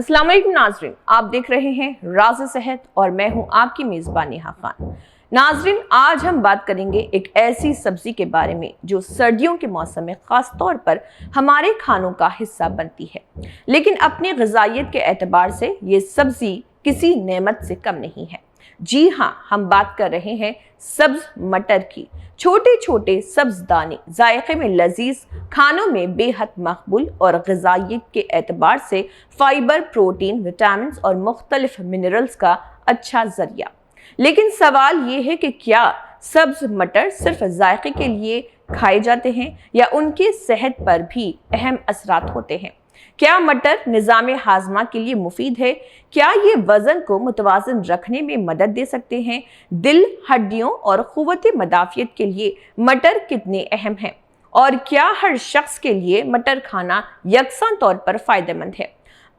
अस्सलाम वालेकुम नाजरीन, आप देख रहे हैं राज़ सेहत और मैं हूं आपकी मेज़बान नेहा खान। नाजरीन, आज हम बात करेंगे एक ऐसी सब्जी के बारे में जो सर्दियों के मौसम में ख़ास तौर पर हमारे खानों का हिस्सा बनती है, लेकिन अपनी ग़िज़ाइयत के एतबार से ये सब्जी किसी नेमत से कम नहीं है। जी हाँ, हम बात कर रहे हैं सब्ज मटर की। छोटे छोटे सब्ज दाने जायके में लजीज, खानों में बेहद मकबूल और ग़िज़ाइयत के एतबार से फाइबर, प्रोटीन, विटामिन और मुख्तलिफ मिनरल्स का अच्छा जरिया। लेकिन सवाल ये है कि क्या सब्ज मटर सिर्फ जायके के लिए खाए जाते हैं या उनकी सेहत पर भी अहम असरात होते हैं? क्या मटर निज़ाम हाजमा के लिए मुफीद है? क्या ये वज़न को मुतवाज़न रखने में मदद दे सकते हैं? दिल, हड्डियों और क़ुव्वत मदाफ़ियत के लिए मटर कितने अहम हैं? और क्या हर शख्स के लिए मटर खाना यकसान तौर पर फ़ायदेमंद है?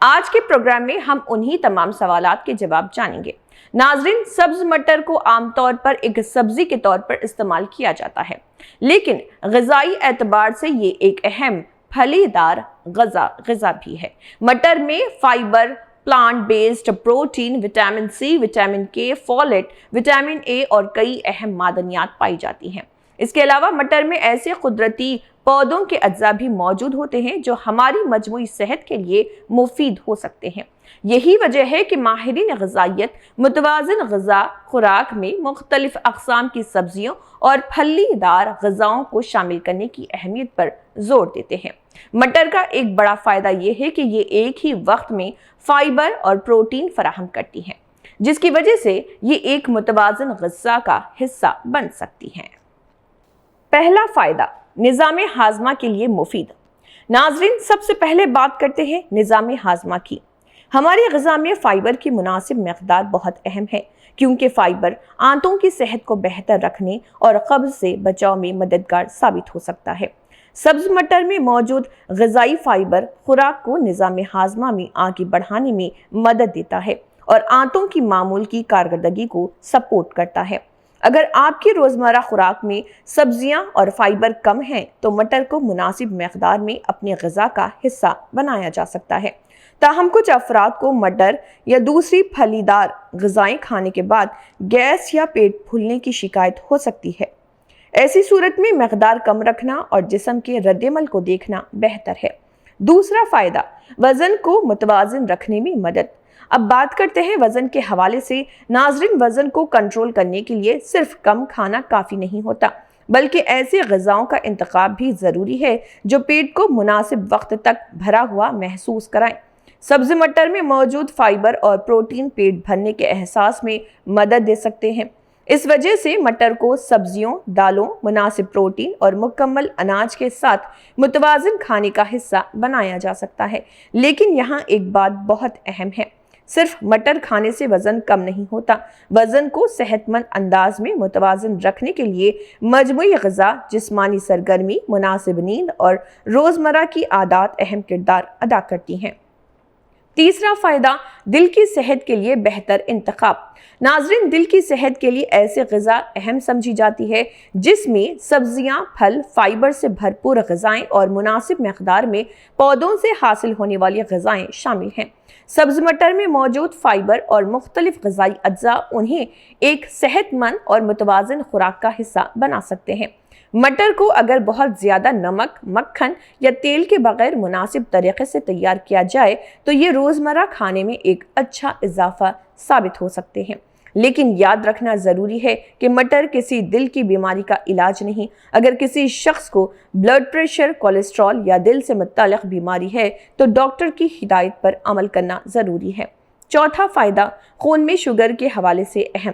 आज के प्रोग्राम में हम उन्हीं तमाम सवालात के जवाब जानेंगे। नाज़रीन, सब्ज़ मटर को आमतौर पर एक सब्ज़ी के तौर पर इस्तेमाल किया जाता है, लेकिन ग़िज़ाई एतबार से ये एक अहम फलीदार ग़िज़ा भी है। मटर में fibre, plant based protein, vitamin C, vitamin K, folate, vitamin A और कई अहम मादनियात पाई जाती हैं। इसके अलावा मटर में ऐसे कुदरती पौधों के अज्जा भी मौजूद होते हैं जो हमारी मजमूई सेहत के लिए मुफीद हो सकते हैं। यही वजह है कि माहिरीन ग़िज़ाइयत मुतवाज़िन ग़िज़ा खुराक में मुख्तलिफ अक़साम की सब्जियों और फलीदार ग़िज़ाओं को शामिल करने की अहमियत पर जोर देते हैं। मटर का एक बड़ा फ़ायदा यह है कि ये एक ही वक्त में फाइबर और प्रोटीन फराहम करती हैं, जिसकी वजह से ये एक मुतवाज़िन ग़िज़ा का हिस्सा बन सकती हैं। पहला फ़ायदा, निज़ाम हाजमा के लिए मुफीद। नाज़रीन, सबसे पहले बात करते हैं निज़ाम हाजमा की। हमारी ग़िज़ा में फ़ाइबर की मुनासिब मक़दार बहुत अहम है, क्योंकि फ़ाइबर आंतों की सेहत को बेहतर रखने और क़ब्ज़ से बचाव में मददगार साबित हो सकता है। सब्ज़ मटर में मौजूद ग़िज़ाई फ़ाइबर खुराक को निज़ाम हाजमा में आगे बढ़ाने में मदद देता है और आंतों की मामूल की कारकर्दगी को सपोर्ट करता है। अगर आपकी रोज़मर्रा खुराक में सब्जियां और फाइबर कम हैं, तो मटर को मुनासिब मक़दार में अपनी ग़िज़ा का हिस्सा बनाया जा सकता है। ताहम कुछ अफराद को मटर या दूसरी फलीदार ग़िज़ाएं खाने के बाद गैस या पेट फूलने की शिकायत हो सकती है। ऐसी सूरत में मक़दार कम रखना और जिस्म के रद्दमल को देखना बेहतर है। दूसरा फ़ायदा, वज़न को मुतवाज़िन रखने में मदद। अब बात करते हैं वज़न के हवाले से। नाज़रीन, वज़न को कंट्रोल करने के लिए सिर्फ कम खाना काफ़ी नहीं होता, बल्कि ऐसे ग़िज़ाओं का इंतखाब भी ज़रूरी है जो पेट को मुनासिब वक्त तक भरा हुआ महसूस कराएं। सब्ज़ मटर में मौजूद फाइबर और प्रोटीन पेट भरने के एहसास में मदद दे सकते हैं। इस वजह से मटर को सब्जियों, दालों, मुनासिब प्रोटीन और मुकम्मल अनाज के साथ मुतवाज़िन खाने का हिस्सा बनाया जा सकता है। लेकिन यहाँ एक बात बहुत अहम है, सिर्फ मटर खाने से वज़न कम नहीं होता। वज़न को सेहतमंद अंदाज में मुतवाज़िन रखने के लिए मजमूई ग़िज़ा, जिस्मानी सरगर्मी, मुनासिब नींद और रोज़मर्रा की आदत अहम किरदार अदा करती हैं। तीसरा फ़ायदा, दिल की सेहत के लिए बेहतर इंतखाब। नाज़रीन, दिल की सेहत के लिए ऐसी ग़िज़ा अहम समझी जाती है जिसमें सब्जियां, फल, फाइबर से भरपूर ग़िज़ाएं और मुनासिब मक़दार में पौधों से हासिल होने वाली ग़िज़ाएं शामिल हैं। सब्ज़ मटर में मौजूद फाइबर और मुख्तलिफ ग़िज़ाई अज्जा उन्हें एक सेहतमंद और मुतवाज़िन खुराक का हिस्सा बना सकते हैं। मटर को अगर बहुत ज़्यादा नमक, मक्खन या तेल के बगैर मुनासिब तरीक़े से तैयार किया जाए तो ये रोज़मर्रा खाने में एक अच्छा इजाफ़ा साबित हो सकते हैं। लेकिन याद रखना ज़रूरी है कि मटर किसी दिल की बीमारी का इलाज नहीं। अगर किसी शख्स को ब्लड प्रेशर, कोलेस्ट्रॉल या दिल से मुत्तल्लिक़ बीमारी है तो डॉक्टर की हिदायत पर अमल करना ज़रूरी है। चौथा फ़ायदा, खून में शुगर के हवाले से अहम।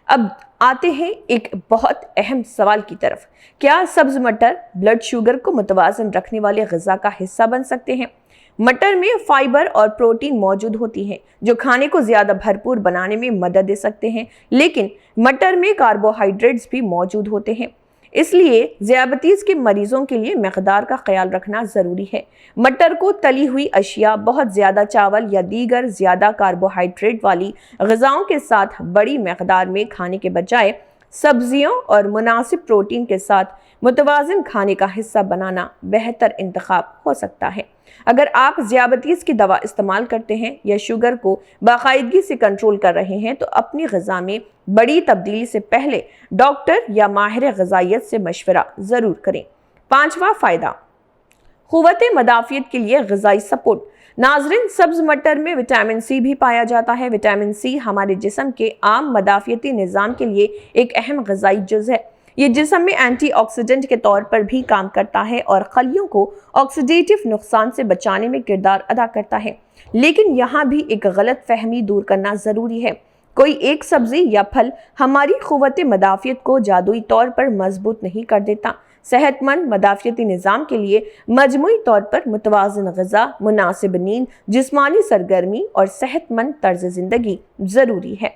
अब आते हैं एक बहुत अहम सवाल की तरफ। क्या सब्ज़ मटर ब्लड शुगर को मुतवाज़िन रखने वाले ग़िज़ा का हिस्सा बन सकते हैं? मटर में फाइबर और प्रोटीन मौजूद होती हैं जो खाने को ज़्यादा भरपूर बनाने में मदद दे सकते हैं, लेकिन मटर में कार्बोहाइड्रेट्स भी मौजूद होते हैं। इसलिए ज़ियाबतीस के मरीज़ों के लिए मक़दार का ख्याल रखना ज़रूरी है। मटर को तली हुई अशिया, बहुत ज़्यादा चावल या दीगर ज़्यादा कार्बोहाइड्रेट वाली ग़िज़ाओं के साथ बड़ी मक़दार में खाने के बजाय سبزیوں اور مناسب پروٹین کے ساتھ متوازن کھانے کا حصہ بنانا بہتر انتخاب ہو سکتا ہے۔ اگر آپ ذیابیطس کی دوا استعمال کرتے ہیں یا شوگر کو باقاعدگی سے کنٹرول کر رہے ہیں تو اپنی غذا میں بڑی تبدیلی سے پہلے ڈاکٹر یا ماہر غذائیت سے مشورہ ضرور کریں۔ 5واں فائدہ، قوت مدافعت کے لیے غذائی سپورٹ۔ ناظرین، سبز مٹر میں وٹامن سی بھی پایا جاتا ہے۔ وٹامن سی ہمارے جسم کے عام مدافعتی نظام کے لیے ایک اہم غذائی جز ہے۔ یہ جسم میں اینٹی آکسیڈنٹ کے طور پر بھی کام کرتا ہے اور خلیوں کو آکسیڈیٹیو نقصان سے بچانے میں کردار ادا کرتا ہے۔ لیکن یہاں بھی ایک غلط فہمی دور کرنا ضروری ہے۔ کوئی ایک سبزی یا پھل ہماری قوت مدافعت کو جادوئی طور پر مضبوط نہیں کر دیتا۔ صحت مند مدافعتی نظام کے لیے مجموعی طور پر متوازن غذا، مناسب نیند، جسمانی سرگرمی اور صحت مند طرز زندگی ضروری ہے۔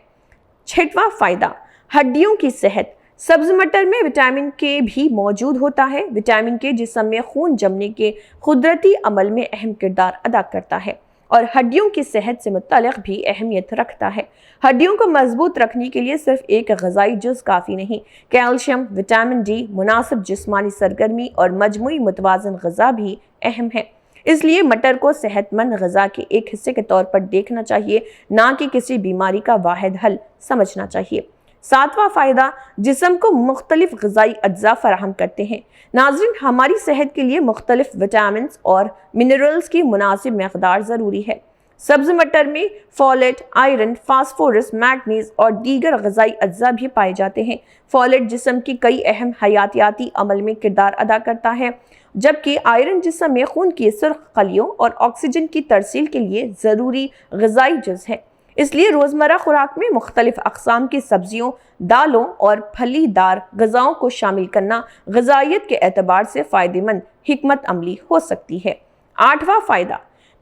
6واں فائدہ، ہڈیوں کی صحت۔ سبز مٹر میں وٹامن کے بھی موجود ہوتا ہے۔ وٹامن کے جسم میں خون جمنے کے قدرتی عمل میں اہم کردار ادا کرتا ہے اور ہڈیوں کی صحت سے متعلق بھی اہمیت رکھتا ہے۔ ہڈیوں کو مضبوط رکھنے کے لیے صرف ایک غذائی جز کافی نہیں۔ کیلشیم، وٹامن ڈی، مناسب جسمانی سرگرمی اور مجموعی متوازن غذا بھی اہم ہے۔ اس لیے مٹر کو صحت مند غذا کے ایک حصے کے طور پر دیکھنا چاہیے، نہ کہ کسی بیماری کا واحد حل سمجھنا چاہیے۔ 7واں فائدہ، جسم کو مختلف غذائی اجزاء فراہم کرتے ہیں۔ ناظرین، ہماری صحت کے لیے مختلف وٹامنز اور منرلز کی مناسب مقدار ضروری ہے۔ سبز مٹر میں فولیٹ، آئرن، فاسفورس، میگنیز اور دیگر غذائی اجزاء بھی پائے جاتے ہیں۔ فولیٹ جسم کی کئی اہم حیاتیاتی عمل میں کردار ادا کرتا ہے، جبکہ آئرن جسم میں خون کی سرخ خلیوں اور آکسیجن کی ترسیل کے لیے ضروری غذائی جز ہے۔ اس لیے روزمرہ خوراک میں مختلف اقسام کی سبزیوں، دالوں اور پھلی دار غذاؤں کو شامل کرنا غذائیت کے اعتبار سے فائدہ مند حکمت عملی ہو سکتی ہے۔ 8واں فائدہ،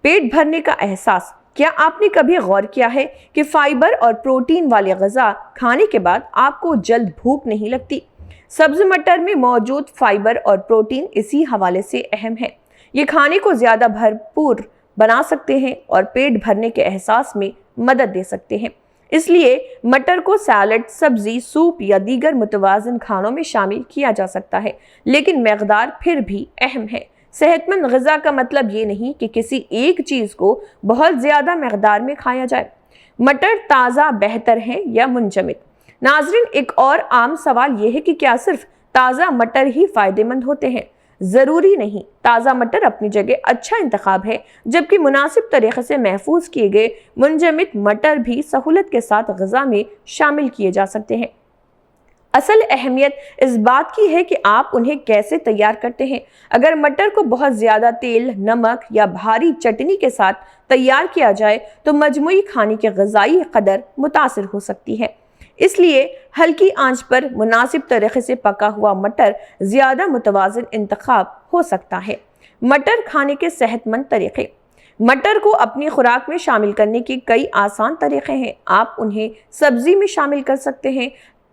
پیٹ بھرنے کا احساس۔ کیا آپ نے کبھی غور کیا ہے کہ فائبر اور پروٹین والی غذا کھانے کے بعد آپ کو جلد بھوک نہیں لگتی؟ سبز مٹر میں موجود فائبر اور پروٹین اسی حوالے سے اہم ہے۔ یہ کھانے کو زیادہ بھرپور بنا سکتے ہیں اور پیٹ بھرنے کے احساس میں مدد دے سکتے ہیں۔ اس لیے مٹر کو سیلڈ، سبزی، سوپ یا دیگر متوازن کھانوں میں شامل کیا جا سکتا ہے، لیکن مقدار پھر بھی اہم ہے۔ صحت مند غذا کا مطلب یہ نہیں کہ کسی ایک چیز کو بہت زیادہ مقدار میں کھایا جائے۔ مٹر تازہ بہتر ہے یا منجمد؟ ناظرین، ایک اور عام سوال یہ ہے کہ کیا صرف تازہ مٹر ہی فائدہ مند ہوتے ہیں؟ ضروری نہیں۔ تازہ مٹر اپنی جگہ اچھا انتخاب ہے، جبکہ مناسب طریقے سے محفوظ کیے گئے منجمد مٹر بھی سہولت کے ساتھ غذا میں شامل کیے جا سکتے ہیں۔ اصل اہمیت اس بات کی ہے کہ آپ انہیں کیسے تیار کرتے ہیں۔ اگر مٹر کو بہت زیادہ تیل، نمک یا بھاری چٹنی کے ساتھ تیار کیا جائے تو مجموعی کھانے کی غذائی قدر متاثر ہو سکتی ہے۔ اس لیے ہلکی آنچ پر مناسب طریقے سے پکا ہوا مٹر زیادہ متوازن انتخاب ہو سکتا ہے۔ مٹر کھانے کے صحت مند طریقے۔ مٹر کو اپنی خوراک میں شامل کرنے کے کئی آسان طریقے ہیں۔ آپ انہیں سبزی میں شامل کر سکتے ہیں،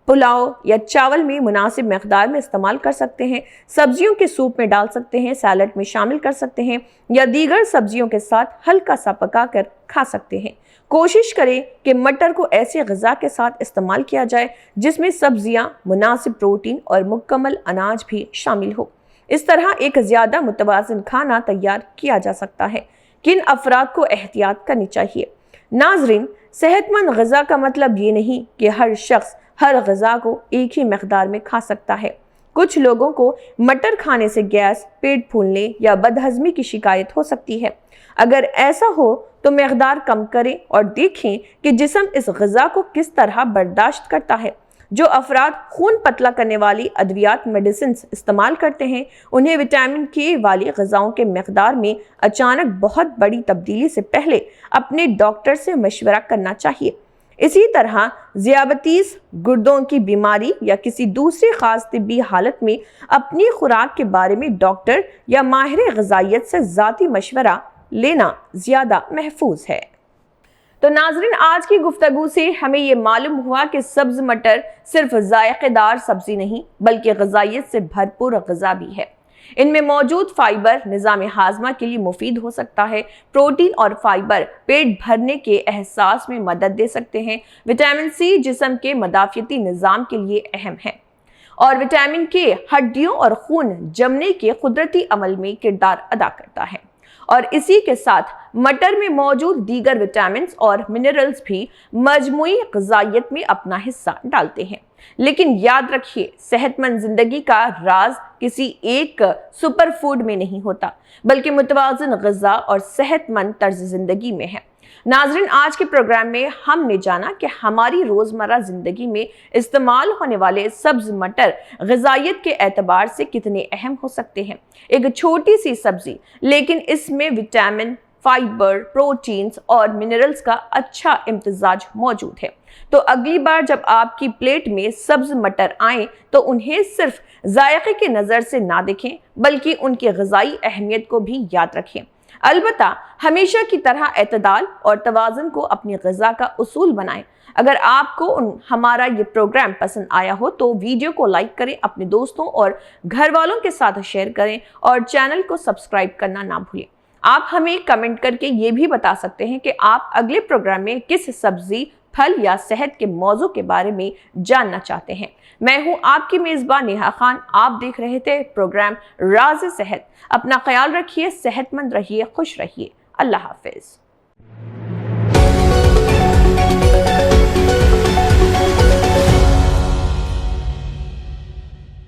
پلاؤ یا چاول میں مناسب مقدار میں استعمال کر سکتے ہیں، سبزیوں کے سوپ میں ڈال سکتے ہیں، سیلڈ میں شامل کر سکتے ہیں یا دیگر سبزیوں کے ساتھ ہلکا سا پکا کر کھا سکتے ہیں۔ کوشش کریں کہ مٹر کو ایسی غذا کے ساتھ استعمال کیا جائے جس میں سبزیاں، مناسب پروٹین اور مکمل اناج بھی شامل ہو۔ اس طرح ایک زیادہ متوازن کھانا تیار کیا جا سکتا ہے۔ کن افراد کو احتیاط کرنی چاہیے؟ ناظرین، صحت مند غذا کا مطلب یہ نہیں کہ ہر شخص ہر غذا کو ایک ہی مقدار میں کھا سکتا ہے۔ کچھ لوگوں کو مٹر کھانے سے گیس، پیٹ پھولنے یا بدہضمی کی شکایت ہو سکتی ہے۔ اگر ایسا ہو تو مقدار کم کریں اور دیکھیں کہ جسم اس غذا کو کس طرح برداشت کرتا ہے۔ جو افراد خون پتلا کرنے والی ادویات میڈیسنز استعمال کرتے ہیں، انہیں وٹامن کے والی غذاؤں کے مقدار میں اچانک بہت بڑی تبدیلی سے پہلے اپنے ڈاکٹر سے مشورہ کرنا چاہیے۔ اسی طرح ذیابیطس، گردوں کی بیماری یا کسی دوسری خاص طبی حالت میں اپنی خوراک کے بارے میں ڈاکٹر یا ماہر غذائیت سے ذاتی مشورہ لینا زیادہ محفوظ ہے۔ تو ناظرین، آج کی گفتگو سے ہمیں یہ معلوم ہوا کہ سبز مٹر صرف ذائقہ دار سبزی نہیں بلکہ غذائیت سے بھرپور غذا بھی ہے۔ इनमें मौजूद फाइबर निज़ाम हाजमा के लिए मुफीद हो सकता है। प्रोटीन और फाइबर पेट भरने के एहसास में मदद दे सकते हैं। विटामिन सी जिस्म के मदाफियती निज़ाम के लिए अहम है और विटामिन के हड्डियों और खून जमने के कुदरती अमल में किरदार अदा करता है। और इसी के साथ मटर में मौजूद दीगर विटामिन और मिनरल्स भी मजमूई ग़िज़ाइयत में अपना हिस्सा डालते हैं। लेकिन याद रखिए, सेहतमंद जिंदगी का राज किसी एक सुपर फूड में नहीं होता, बल्कि मुतवाज़िन ग़िज़ा और सेहतमंद तर्ज जिंदगी में है। नाज़रीन, आज के प्रोग्राम में हमने जाना कि हमारी रोज़मर्रा ज़िंदगी में इस्तेमाल होने वाले सब्ज़ मटर ग़िज़ाइयत के एतबार से कितने अहम हो सकते हैं। एक छोटी सी सब्ज़ी, लेकिन इसमें विटामिन, फाइबर, प्रोटीन्स और मिनरल्स का अच्छा इम्तिजाज मौजूद है। तो अगली बार जब आपकी प्लेट में सब्ज़ मटर आए तो उन्हें सिर्फ जायके की नज़र से ना देखें, बल्कि उनकी ग़िज़ाई अहमियत को भी याद रखें। अलबत्ता हमेशा की तरह एतदाल और तवाज़ुन को अपनी ग़िज़ा का उसूल बनाएं। अगर आपको हमारा ये प्रोग्राम पसंद आया हो तो वीडियो को लाइक करें, अपने दोस्तों और घर वालों के साथ शेयर करें और चैनल को सब्सक्राइब करना ना भूलें। आप हमें कमेंट करके ये भी बता सकते हैं कि आप अगले प्रोग्राम में किस सब्जी, फल या सेहत के मौजू के बारे में जानना चाहते हैं। मैं हूं आपकी मेज़बान नेहा खान। आप देख रहे थे प्रोग्राम राज़ सेहत। अपना ख्याल रखिए, सेहतमंद रहिए, खुश रहिए। अल्लाह हाफिज़।